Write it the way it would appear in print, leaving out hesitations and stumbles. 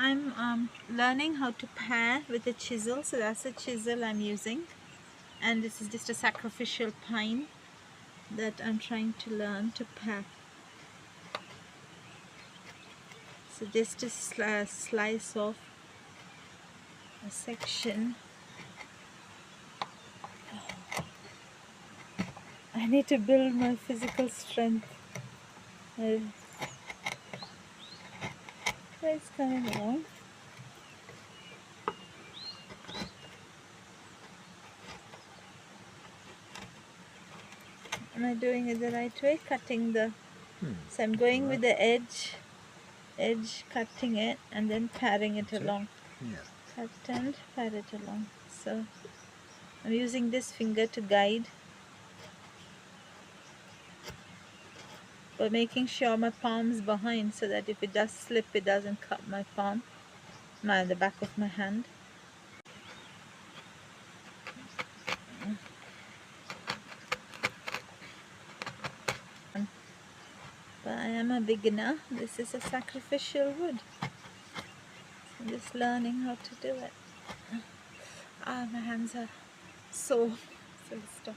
I'm learning how to pare with a chisel. So that's a chisel I'm using, and this is just a sacrificial pine that I'm trying to learn to pare. So just to slice off a section. I need to build my physical strength. It's coming along. Am I doing it the right way? Cutting the... So I'm going with the edge, cutting it, and then paring it along. Yeah. Cut and pare it along. So I'm using this finger to guide, but making sure my palm's behind so that if it does slip, it doesn't cut my palm, the back of my hand. But I am a beginner. This is a sacrificial wood. I'm just learning how to do it. My hands are sore, so stop.